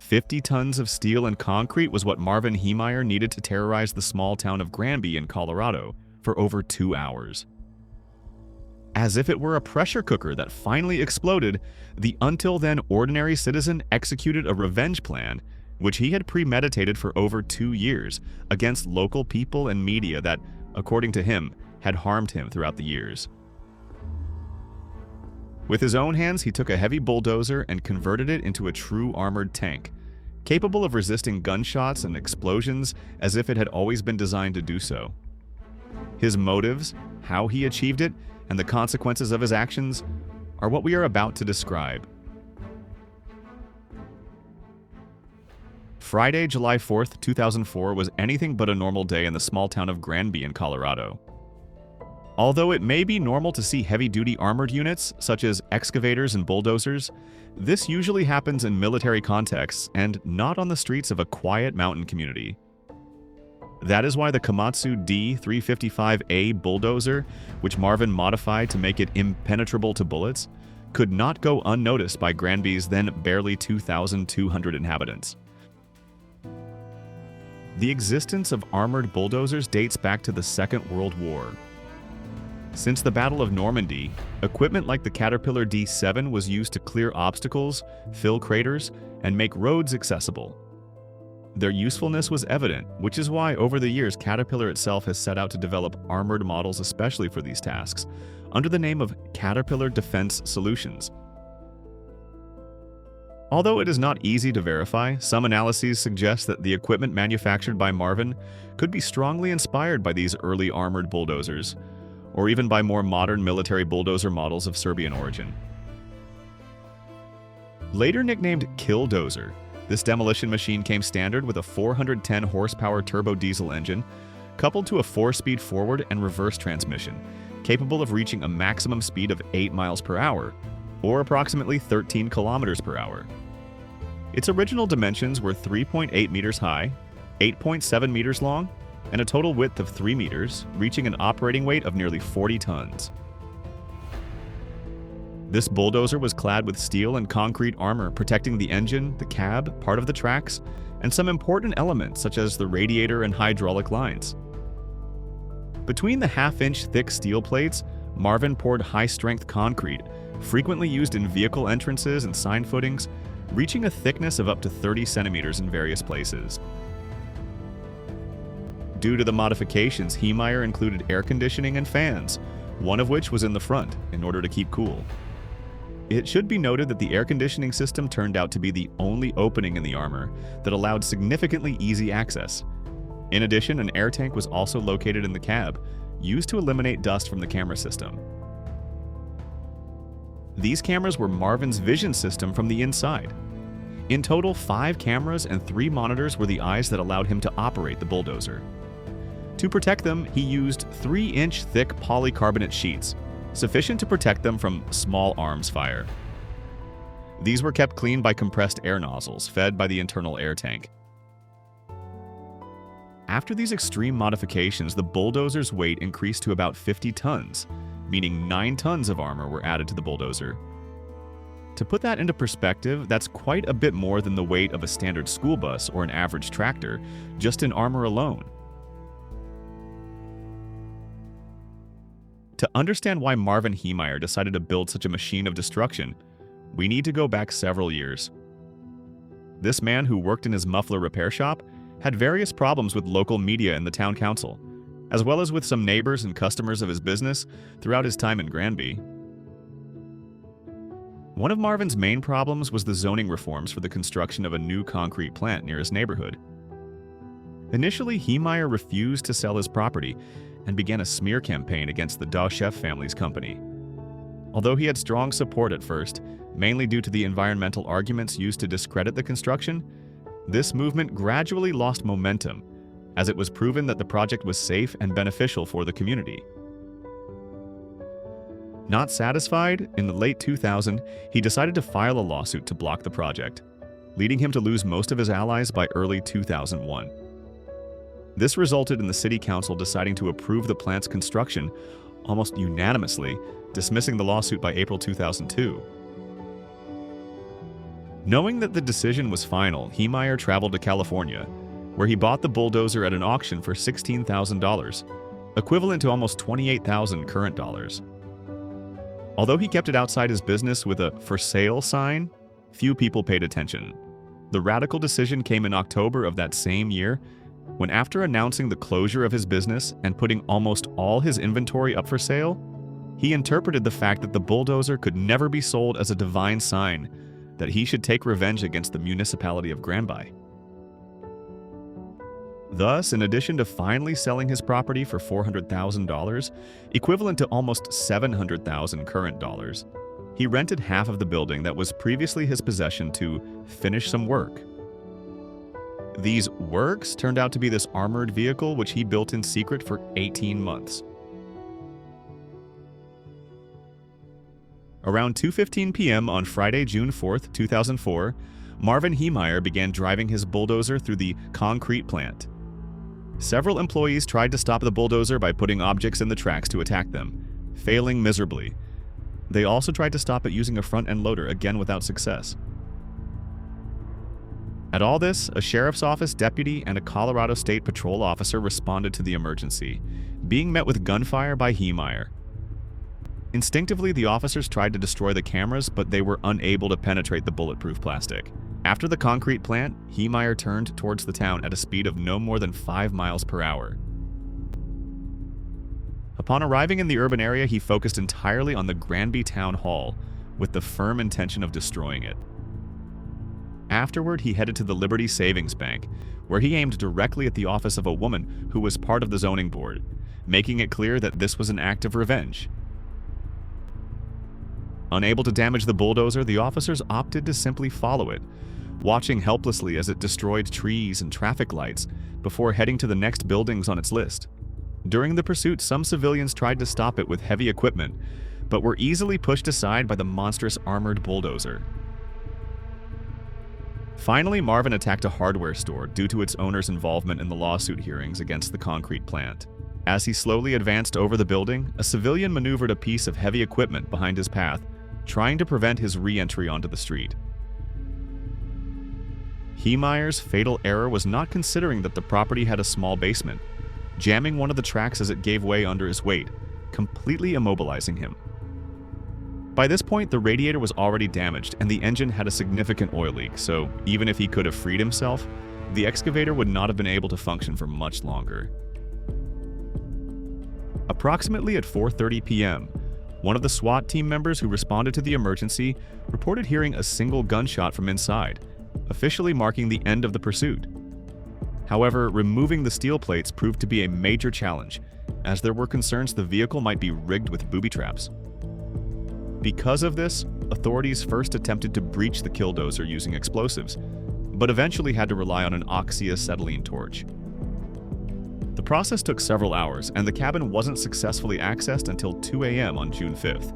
50 tons of steel and concrete was what Marvin Heemeyer needed to terrorize the small town of Granby in Colorado for over 2 hours. As if it were a pressure cooker that finally exploded, the until then ordinary citizen executed a revenge plan, which he had premeditated for over 2 years, against local people and media that, according to him, had harmed him throughout the years. With his own hands, he took a heavy bulldozer and converted it into a true armored tank, capable of resisting gunshots and explosions as if it had always been designed to do so. His motives, how he achieved it, and the consequences of his actions are what we are about to describe. Friday, July 4th, 2004 was anything but a normal day in the small town of Granby in Colorado. Although it may be normal to see heavy-duty armored units, such as excavators and bulldozers, this usually happens in military contexts and not on the streets of a quiet mountain community. That is why the Komatsu D355A bulldozer, which Marvin modified to make it impenetrable to bullets, could not go unnoticed by Granby's then barely 2,200 inhabitants. The existence of armored bulldozers dates back to the Second World War. Since the Battle of Normandy, equipment like the Caterpillar D7 was used to clear obstacles, fill craters, and make roads accessible. Their usefulness was evident, which is why over the years Caterpillar itself has set out to develop armored models especially for these tasks, under the name of Caterpillar Defense Solutions. Although it is not easy to verify, some analyses suggest that the equipment manufactured by Marvin could be strongly inspired by these early armored bulldozers, or even by more modern military bulldozer models of Serbian origin. Later nicknamed Killdozer, this demolition machine came standard with a 410 horsepower turbo diesel engine, coupled to a 4-speed forward and reverse transmission, capable of reaching a maximum speed of 8 miles per hour, or approximately 13 kilometers per hour. Its original dimensions were 3.8 meters high, 8.7 meters long, and a total width of 3 meters, reaching an operating weight of nearly 40 tons. This bulldozer was clad with steel and concrete armor protecting the engine, the cab, part of the tracks, and some important elements such as the radiator and hydraulic lines. Between the half-inch thick steel plates, Marvin poured high-strength concrete, frequently used in vehicle entrances and sign footings, reaching a thickness of up to 30 centimeters in various places. Due to the modifications, Heemeyer included air conditioning and fans, one of which was in the front, in order to keep cool. It should be noted that the air conditioning system turned out to be the only opening in the armor that allowed significantly easy access. In addition, an air tank was also located in the cab, used to eliminate dust from the camera system. These cameras were Marvin's vision system from the inside. In total, 5 cameras and 3 monitors were the eyes that allowed him to operate the bulldozer. To protect them, he used 3-inch thick polycarbonate sheets, sufficient to protect them from small arms fire. These were kept clean by compressed air nozzles fed by the internal air tank. After these extreme modifications, the bulldozer's weight increased to about 50 tons, meaning 9 tons of armor were added to the bulldozer. To put that into perspective, that's quite a bit more than the weight of a standard school bus or an average tractor, just in armor alone. To understand why Marvin Heemeyer decided to build such a machine of destruction, we need to go back several years. This man, who worked in his muffler repair shop, had various problems with local media and the town council, as well as with some neighbors and customers of his business throughout his time in Granby. One of Marvin's main problems was the zoning reforms for the construction of a new concrete plant near his neighborhood. Initially, Heemeyer refused to sell his property and began a smear campaign against the Dashef family's company. Although he had strong support at first, mainly due to the environmental arguments used to discredit the construction, this movement gradually lost momentum, as it was proven that the project was safe and beneficial for the community. Not satisfied, in the late 2000s, he decided to file a lawsuit to block the project, leading him to lose most of his allies by early 2001. This resulted in the city council deciding to approve the plant's construction almost unanimously, dismissing the lawsuit by April 2002. Knowing that the decision was final, Heemeyer traveled to California, where he bought the bulldozer at an auction for $16,000, equivalent to almost $28,000 current dollars. Although he kept it outside his business with a "for sale" sign, few people paid attention. The radical decision came in October of that same year, when after announcing the closure of his business and putting almost all his inventory up for sale, he interpreted the fact that the bulldozer could never be sold as a divine sign that he should take revenge against the municipality of Granby. Thus, in addition to finally selling his property for $400,000, equivalent to almost $700,000 current dollars, he rented half of the building that was previously his possession to finish some work. These works turned out to be this armored vehicle which he built in secret for 18 months. Around 2:15 p.m. on Friday, June 4, 2004, Marvin Heemeyer began driving his bulldozer through the concrete plant. Several employees tried to stop the bulldozer by putting objects in the tracks to attack them, failing miserably. They also tried to stop it using a front-end loader, again without success. At all this, a sheriff's office deputy and a Colorado State Patrol officer responded to the emergency, being met with gunfire by Heemeyer. Instinctively, the officers tried to destroy the cameras, but they were unable to penetrate the bulletproof plastic. After the concrete plant, Heemeyer turned towards the town at a speed of no more than 5 miles per hour. Upon arriving in the urban area, he focused entirely on the Granby Town Hall, with the firm intention of destroying it. Afterward, he headed to the Liberty Savings Bank, where he aimed directly at the office of a woman who was part of the zoning board, making it clear that this was an act of revenge. Unable to damage the bulldozer, the officers opted to simply follow it, watching helplessly as it destroyed trees and traffic lights before heading to the next buildings on its list. During the pursuit, some civilians tried to stop it with heavy equipment, but were easily pushed aside by the monstrous armored bulldozer. Finally, Marvin attacked a hardware store due to its owner's involvement in the lawsuit hearings against the concrete plant. As he slowly advanced over the building, a civilian maneuvered a piece of heavy equipment behind his path, trying to prevent his re-entry onto the street. Heemeyer's fatal error was not considering that the property had a small basement, jamming one of the tracks as it gave way under his weight, completely immobilizing him. By this point, the radiator was already damaged and the engine had a significant oil leak, so even if he could have freed himself, the excavator would not have been able to function for much longer. Approximately at 4:30 p.m., one of the SWAT team members who responded to the emergency reported hearing a single gunshot from inside, officially marking the end of the pursuit. However, removing the steel plates proved to be a major challenge, as there were concerns the vehicle might be rigged with booby traps. Because of this, authorities first attempted to breach the Killdozer using explosives, but eventually had to rely on an oxyacetylene torch. The process took several hours, and the cabin wasn't successfully accessed until 2 a.m. on June 5th.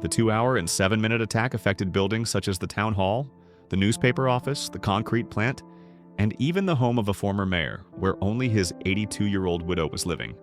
The 2-hour and 7-minute attack affected buildings such as the town hall, the newspaper office, the concrete plant, and even the home of a former mayor, where only his 82-year-old widow was living.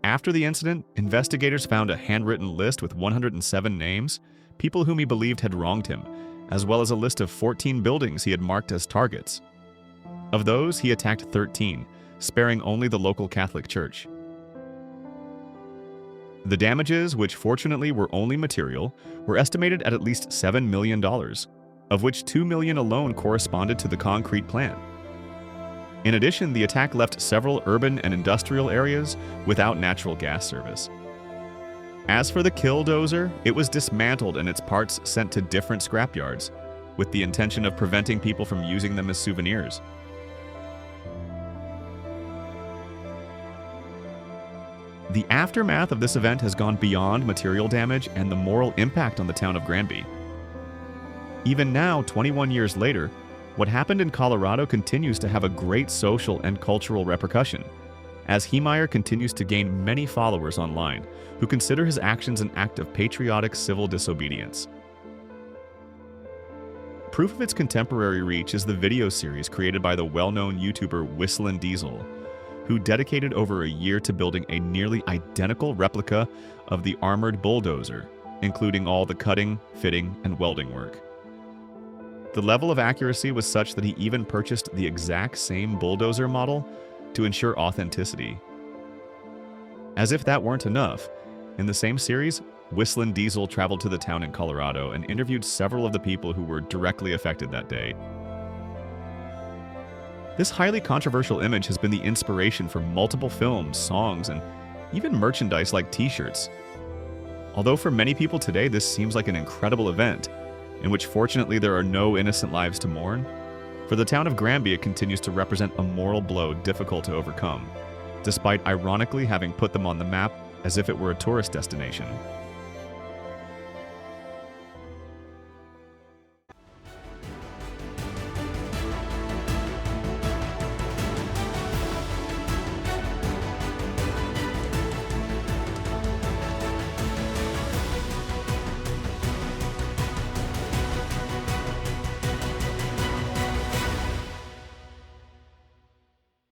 After the incident, investigators found a handwritten list with 107 names, people whom he believed had wronged him, as well as a list of 14 buildings he had marked as targets. Of those, he attacked 13, sparing only the local Catholic church. The damages, which fortunately were only material, were estimated at least $7 million, of which $2 million alone corresponded to the concrete plant. In addition, the attack left several urban and industrial areas without natural gas service. As for the Killdozer, it was dismantled and its parts sent to different scrapyards, with the intention of preventing people from using them as souvenirs. The aftermath of this event has gone beyond material damage and the moral impact on the town of Granby. Even now, 21 years later, what happened in Colorado continues to have a great social and cultural repercussion, as Heemeyer continues to gain many followers online who consider his actions an act of patriotic civil disobedience. Proof of its contemporary reach is the video series created by the well-known YouTuber Whistlin' Diesel, who dedicated over a year to building a nearly identical replica of the armored bulldozer, including all the cutting, fitting, and welding work. The level of accuracy was such that he even purchased the exact same bulldozer model to ensure authenticity. As if that weren't enough, in the same series, Whistling Diesel traveled to the town in Colorado and interviewed several of the people who were directly affected that day. This highly controversial image has been the inspiration for multiple films, songs, and even merchandise like t-shirts. Although for many people today this seems like an incredible event, in which fortunately there are no innocent lives to mourn, for the town of Granby it continues to represent a moral blow difficult to overcome, despite ironically having put them on the map as if it were a tourist destination.